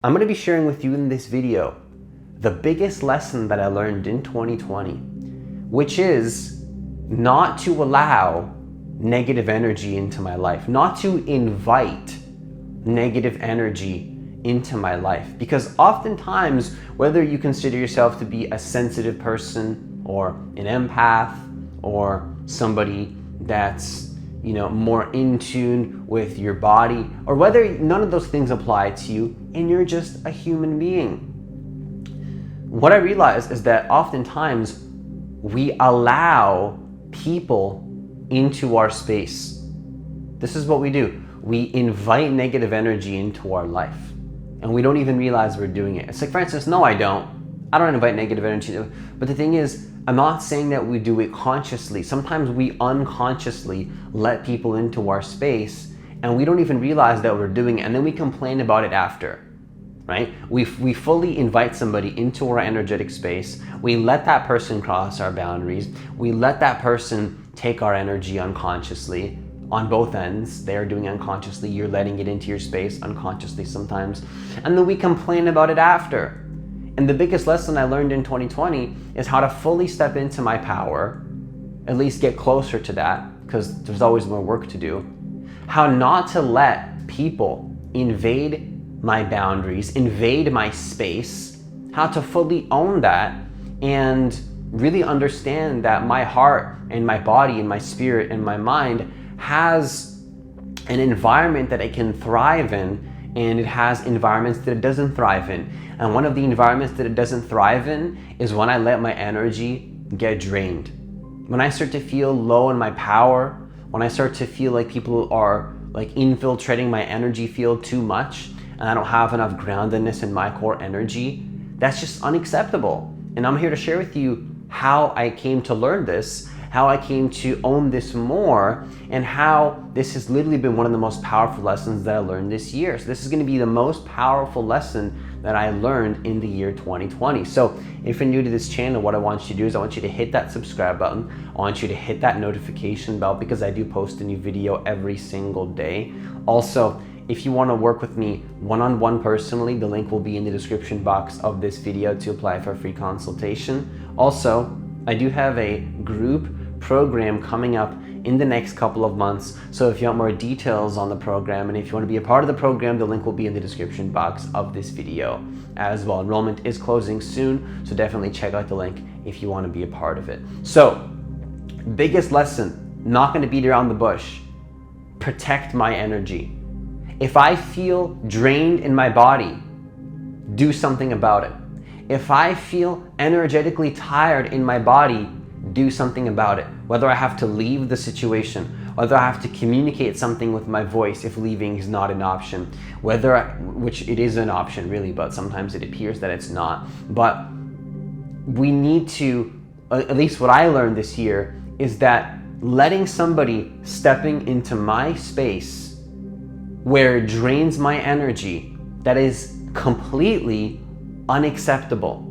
I'm going to be sharing with you in this video the biggest lesson that I learned in 2020, which is not to allow negative energy into my life, not to invite negative energy into my life. Because oftentimes, whether you consider yourself to be a sensitive person or an empath or somebody that's more in tune with your body, or whether none of those things apply to you and you're just a human being, what I realize is that oftentimes we allow people into our space. This is what we do. We invite negative energy into our life and we don't even realize we're doing it. It's like, for instance, no, I don't invite negative energy. But the thing is, I'm not saying that we do it consciously. Sometimes we unconsciously let people into our space and we don't even realize that we're doing it, and then we complain about it after, right? We fully invite somebody into our energetic space. We let that person cross our boundaries. We let that person take our energy unconsciously on both ends. They're doing it unconsciously. You're letting it into your space unconsciously sometimes. And then we complain about it after. And the biggest lesson I learned in 2020 is how to fully step into my power, at least get closer to that, because there's always more work to do. How not to let people invade my boundaries, invade my space, how to fully own that and really understand that my heart and my body and my spirit and my mind has an environment that it can thrive in, and it has environments that it doesn't thrive in. And one of the environments that it doesn't thrive in is when I let my energy get drained. When I start to feel low in my power, when I start to feel like people are like infiltrating my energy field too much, and I don't have enough groundedness in my core energy, that's just unacceptable. And I'm here to share with you how I came to learn this, how I came to own this more, and how this has literally been one of the most powerful lessons that I learned this year. So this is going to be the most powerful lesson that I learned in the year 2020. So if you're new to this channel, what I want you to do is I want you to hit that subscribe button. I want you to hit that notification bell, because I do post a new video every single day. Also, if you want to work with me one-on-one personally, the link will be in the description box of this video to apply for a free consultation. Also, I do have a group program coming up in the next couple of months. So if you want more details on the program, and if you want to be a part of the program, the link will be in the description box of this video as well. Enrollment is closing soon, so definitely check out the link if you want to be a part of it. So, biggest lesson, not going to beat around the bush. Protect my energy. If I feel drained in my body, do something about it. If I feel energetically tired in my body, do something about it. Whether I have to leave the situation, whether I have to communicate something with my voice if leaving is not an option, which it is an option really, but sometimes it appears that it's not. But we need to, at least what I learned this year, is that letting somebody stepping into my space where it drains my energy, that is completely unacceptable.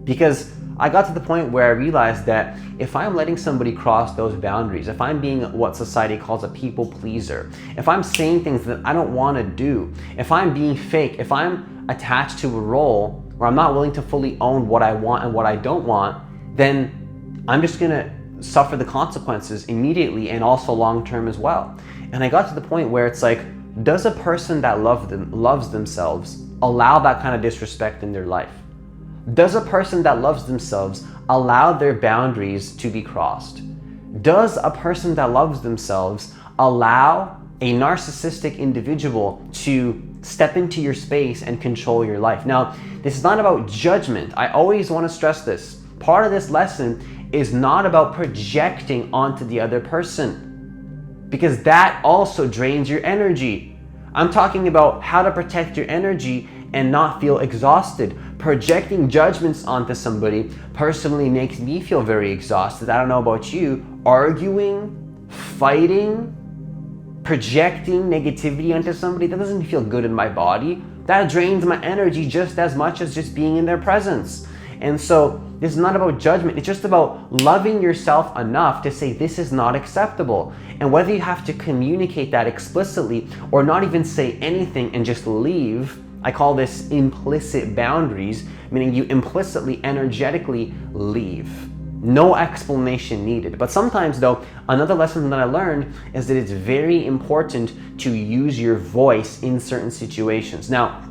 Because I got to the point where I realized that if I'm letting somebody cross those boundaries, if I'm being what society calls a people pleaser, if I'm saying things that I don't want to do, if I'm being fake, if I'm attached to a role where I'm not willing to fully own what I want and what I don't want, then I'm just going to suffer the consequences immediately and also long term as well. And I got to the point where it's like, does a person that loves themselves allow that kind of disrespect in their life? Does a person that loves themselves allow their boundaries to be crossed? Does a person that loves themselves allow a narcissistic individual to step into your space and control your life? Now, this is not about judgment. I always want to stress this. Part of this lesson is not about projecting onto the other person, because that also drains your energy. I'm talking about how to protect your energy and not feel exhausted. Projecting judgments onto somebody personally makes me feel very exhausted. I don't know about you. Arguing, fighting, projecting negativity onto somebody, that doesn't feel good in my body. That drains my energy just as much as just being in their presence. And so this is not about judgment. It's just about loving yourself enough to say this is not acceptable. And whether you have to communicate that explicitly or not even say anything and just leave, I call this implicit boundaries, meaning you implicitly, energetically leave. No explanation needed. But sometimes though, another lesson that I learned is that it's very important to use your voice in certain situations. Now,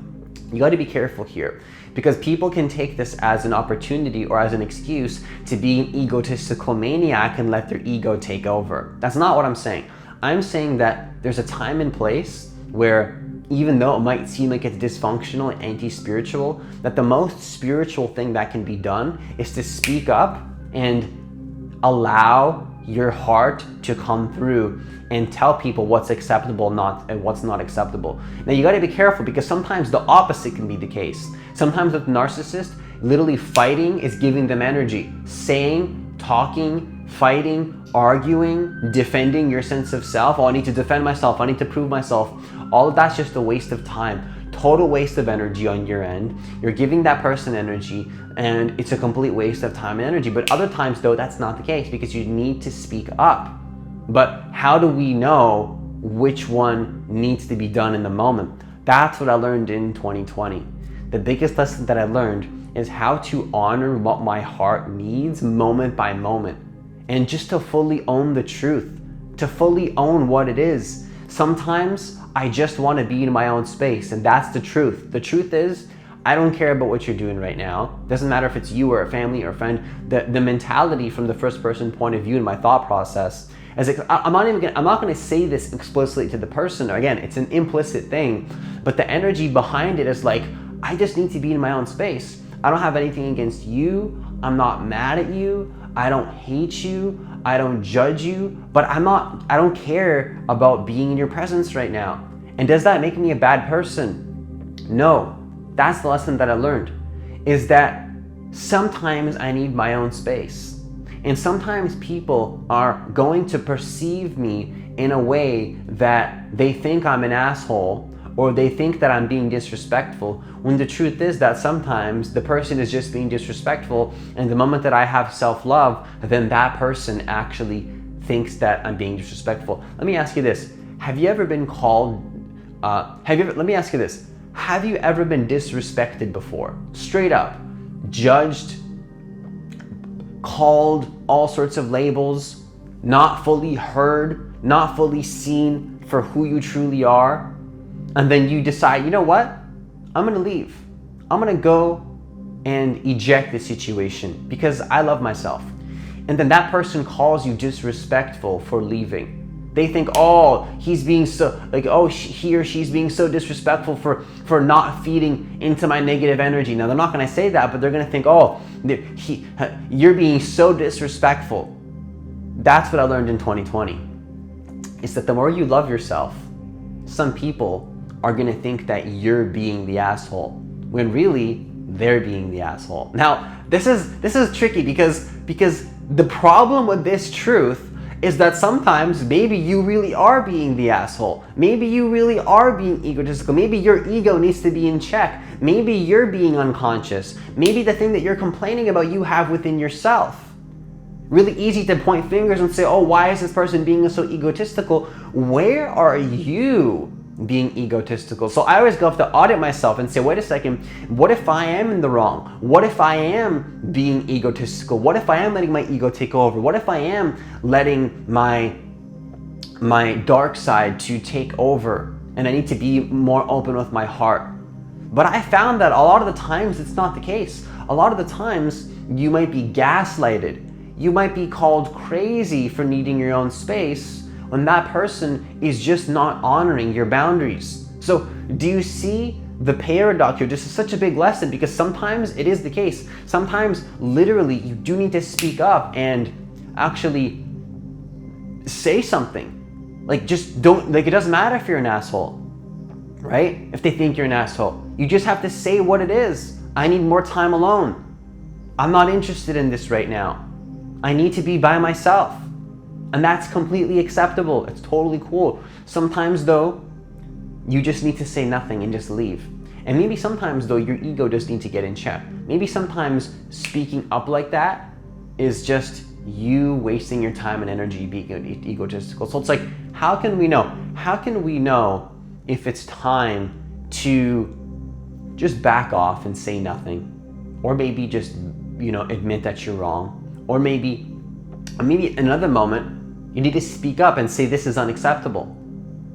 you got to be careful here, because people can take this as an opportunity or as an excuse to be an egotistical maniac and let their ego take over. That's not what I'm saying. I'm saying that there's a time and place where, even though it might seem like it's dysfunctional and anti-spiritual, that the most spiritual thing that can be done is to speak up and allow your heart to come through and tell people what's acceptable and what's not acceptable. Now you gotta be careful, because sometimes the opposite can be the case. Sometimes with narcissists, literally fighting is giving them energy. Saying, talking, fighting, arguing, defending your sense of self. Oh, I need to defend myself, I need to prove myself. All of that's just a waste of time. Total waste of energy on your end. You're giving that person energy, and it's a complete waste of time and energy. But other times though, that's not the case, because you need to speak up. But how do we know which one needs to be done in the moment? That's what I learned in 2020. The biggest lesson that I learned is how to honor what my heart needs moment by moment, and just to fully own the truth, to fully own what it is. Sometimes I just want to be in my own space, and that's the truth. The truth is, I don't care about what you're doing right now. Doesn't matter if it's you or a family or a friend. The mentality from the first person point of view in my thought process is like, I'm not going to say this explicitly to the person. Again, it's an implicit thing, but the energy behind it is like, I just need to be in my own space. I don't have anything against you. I'm not mad at you. I don't hate you. I don't judge you, but I don't care about being in your presence right now. And does that make me a bad person? No. That's the lesson that I learned, is that sometimes I need my own space. And sometimes people are going to perceive me in a way that they think I'm an asshole, or they think that I'm being disrespectful, when the truth is that sometimes the person is just being disrespectful, and the moment that I have self-love, then that person actually thinks that I'm being disrespectful. Let me ask you this. Have you ever been called, let me ask you this. Have you ever been disrespected before? Straight up, judged, called all sorts of labels, not fully heard, not fully seen for who you truly are, and then you decide, you know what? I'm gonna leave. I'm gonna go and eject the situation because I love myself. And then that person calls you disrespectful for leaving. They think, oh, he's being so, like, oh, he or she's being so disrespectful for not feeding into my negative energy. Now, they're not gonna say that, but they're gonna think, oh, you're being so disrespectful. That's what I learned in 2020. Is that the more you love yourself, some people are gonna think that you're being the asshole, when really, they're being the asshole. Now, this is tricky because the problem with this truth is that sometimes maybe you really are being the asshole. Maybe you really are being egotistical. Maybe your ego needs to be in check. Maybe you're being unconscious. Maybe the thing that you're complaining about you have within yourself. Really easy to point fingers and say, oh, why is this person being so egotistical? Where are you being egotistical? So I always go have to audit myself and say, wait a second, what if I am in the wrong? What if I am being egotistical? What if I am letting my ego take over? What if I am letting my dark side to take over, and I need to be more open with my heart? But I found that a lot of the times it's not the case. A lot of the times you might be gaslighted. You might be called crazy for needing your own space, when that person is just not honoring your boundaries. So do you see the paradox here? This is such a big lesson, because sometimes it is the case. Sometimes literally you do need to speak up and actually say something. Like, just don't, like, it doesn't matter if you're an asshole, right? If they think you're an asshole, you just have to say what it is. I need more time alone. I'm not interested in this right now. I need to be by myself. And that's completely acceptable. It's totally cool. Sometimes though, you just need to say nothing and just leave. And maybe sometimes though, your ego just needs to get in check. Maybe sometimes speaking up like that is just you wasting your time and energy being egotistical. So it's like, how can we know? How can we know if it's time to just back off and say nothing. Or maybe just, admit that you're wrong. Or maybe another moment, you need to speak up and say this is unacceptable.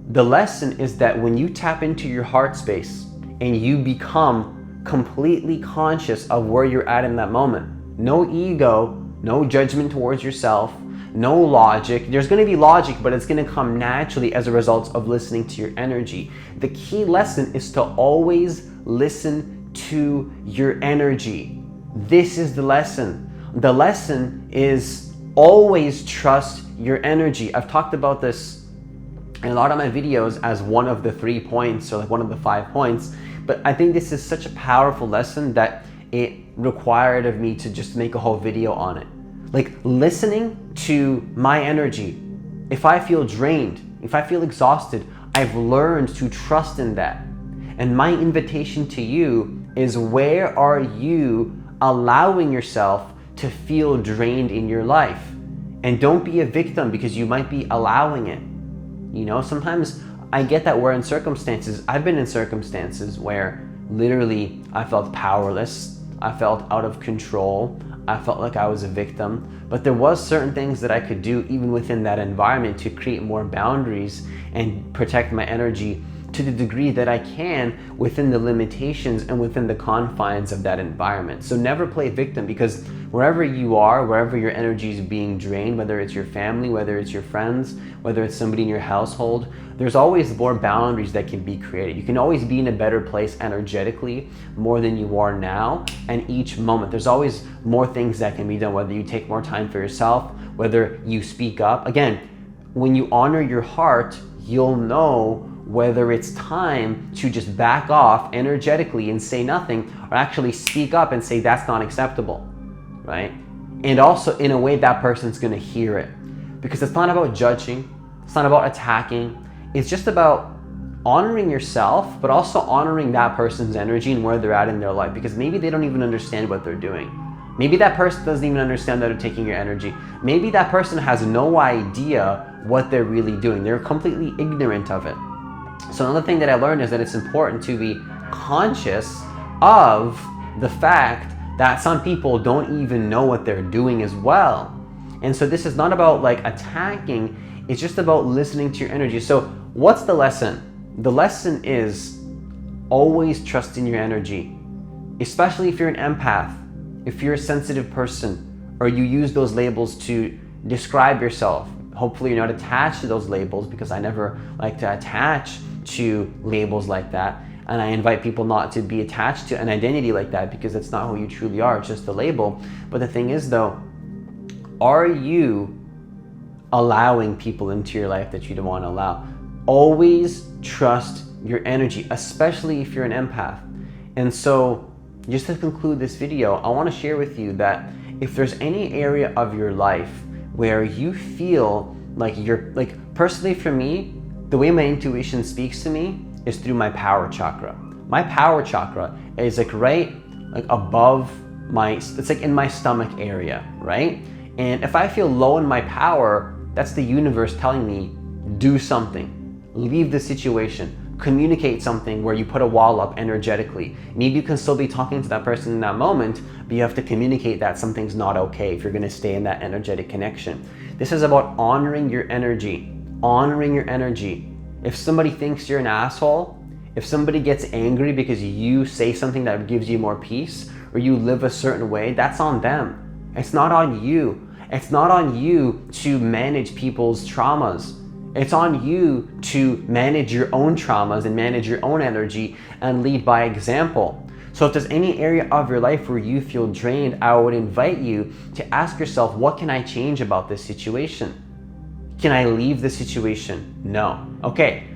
The lesson is that when you tap into your heart space and you become completely conscious of where you're at in that moment, no ego, no judgment towards yourself, no logic. There's going to be logic, but it's going to come naturally as a result of listening to your energy. The key lesson is to always listen to your energy. This is the lesson. The lesson is always trust your energy. I've talked about this in a lot of my videos as one of the 3 points, or like one of the 5 points, but I think this is such a powerful lesson that it required of me to just make a whole video on it. Like, listening to my energy. If I feel drained, if I feel exhausted, I've learned to trust in that. And my invitation to you is, where are you allowing yourself to feel drained in your life? And don't be a victim, because you might be allowing it. Sometimes I get that we're in circumstances. I've been in circumstances where literally I felt powerless. I felt out of control. I felt like I was a victim, but there was certain things that I could do even within that environment to create more boundaries and protect my energy to the degree that I can within the limitations and within the confines of that environment. So never play victim, because wherever you are, wherever your energy is being drained, whether it's your family, whether it's your friends, whether it's somebody in your household, there's always more boundaries that can be created. You can always be in a better place energetically more than you are now, and each moment there's always more things that can be done, whether you take more time for yourself, whether you speak up. Again, when you honor your heart, you'll know whether it's time to just back off energetically and say nothing, or actually speak up and say that's not acceptable, right? And also in a way that person's gonna hear it, because it's not about judging, it's not about attacking, it's just about honoring yourself, but also honoring that person's energy and where they're at in their life, because maybe they don't even understand what they're doing. Maybe that person doesn't even understand that they're taking your energy. Maybe that person has no idea what they're really doing. They're completely ignorant of it. So another thing that I learned is that it's important to be conscious of the fact that some people don't even know what they're doing as well. And so this is not about like attacking, it's just about listening to your energy. So what's the lesson? The lesson is always trust in your energy, especially if you're an empath, if you're a sensitive person, or you use those labels to describe yourself. Hopefully you're not attached to those labels, because I never like to attach to labels like that. And I invite people not to be attached to an identity like that, because it's not who you truly are, it's just a label. But the thing is though, are you allowing people into your life that you don't want to allow? Always trust your energy, especially if you're an empath. And so just to conclude this video, I want to share with you that if there's any area of your life where you feel like you're, like personally for me, the way my intuition speaks to me is through my power chakra. My power chakra is like right like above my, it's like in my stomach area, right? And if I feel low in my power, that's the universe telling me, do something, leave the situation, communicate something where you put a wall up energetically. Maybe you can still be talking to that person in that moment, but you have to communicate that something's not okay if you're gonna stay in that energetic connection. This is about honoring your energy, honoring your energy. If somebody thinks you're an asshole, if somebody gets angry because you say something that gives you more peace, or you live a certain way, that's on them. It's not on you. It's not on you to manage people's traumas. It's on you to manage your own traumas and manage your own energy and lead by example. So if there's any area of your life where you feel drained, I would invite you to ask yourself, what can I change about this situation? Can I leave the situation? No. Okay.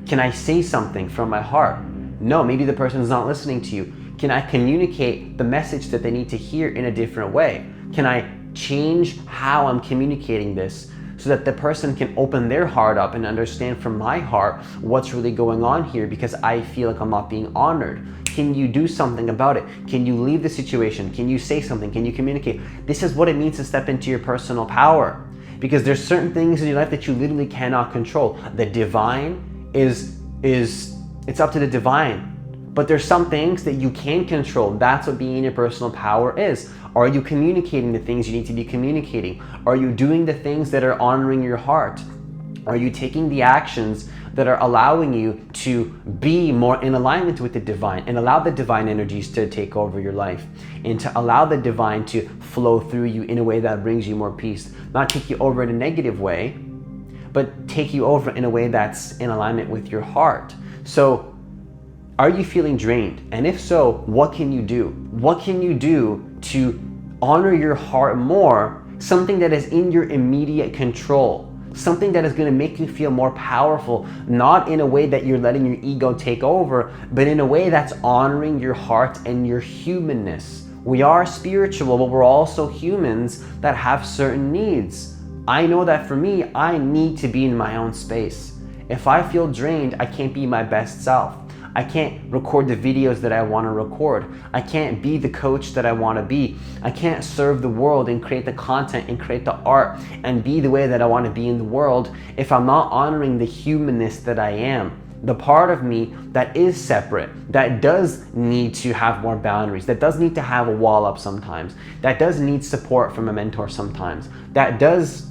Can I say something from my heart? No, maybe the person's not listening to you. Can I communicate the message that they need to hear in a different way? Can I change how I'm communicating this so that the person can open their heart up and understand from my heart what's really going on here, because I feel like I'm not being honored? Can you do something about it? Can you leave the situation? Can you say something? Can you communicate? This is what it means to step into your personal power, because there's certain things in your life that you literally cannot control. The divine it's up to the divine. But there's some things that you can control. That's what being in your personal power is. Are you communicating the things you need to be communicating? Are you doing the things that are honoring your heart? Are you taking the actions that are allowing you to be more in alignment with the divine and allow the divine energies to take over your life and to allow the divine to flow through you in a way that brings you more peace? Not take you over in a negative way, but take you over in a way that's in alignment with your heart. So are you feeling drained? And if so, what can you do? What can you do to honor your heart more? Something that is in your immediate control. Something that is going to make you feel more powerful, not in a way that you're letting your ego take over, but in a way that's honoring your heart and your humanness. We are spiritual, but we're also humans that have certain needs. I know that for me, I need to be in my own space. If I feel drained, I can't be my best self. I can't record the videos that I want to record. I can't be the coach that I want to be. I can't serve the world and create the content and create the art and be the way that I want to be in the world if I'm not honoring the humanness that I am. The part of me that is separate, that does need to have more boundaries, that does need to have a wall up sometimes, that does need support from a mentor sometimes, that does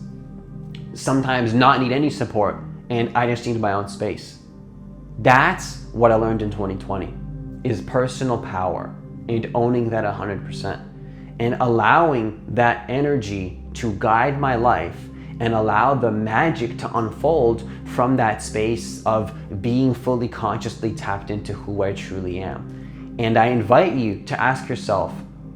sometimes not need any support, and I just need my own space. That's what I learned in 2020, is personal power and owning that 100% and allowing that energy to guide my life and allow the magic to unfold from that space of being fully consciously tapped into who I truly am. And I invite you to ask yourself,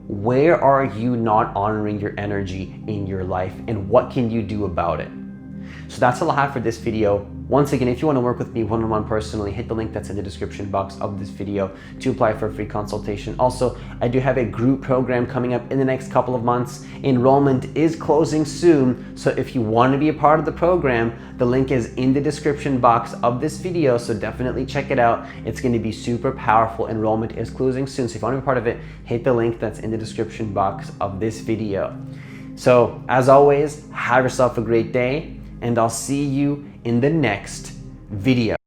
where are you not honoring your energy in your life and what can you do about it? So that's all I have for this video. Once again, if you want to work with me one-on-one personally, hit the link that's in the description box of this video to apply for a free consultation. Also, I do have a group program coming up in the next couple of months. Enrollment is closing soon, so if you want to be a part of the program, the link is in the description box of this video, so definitely check it out. It's going to be super powerful. Enrollment is closing soon, so if you want to be a part of it, hit the link that's in the description box of this video. So, as always, have yourself a great day, and I'll see you in the next video.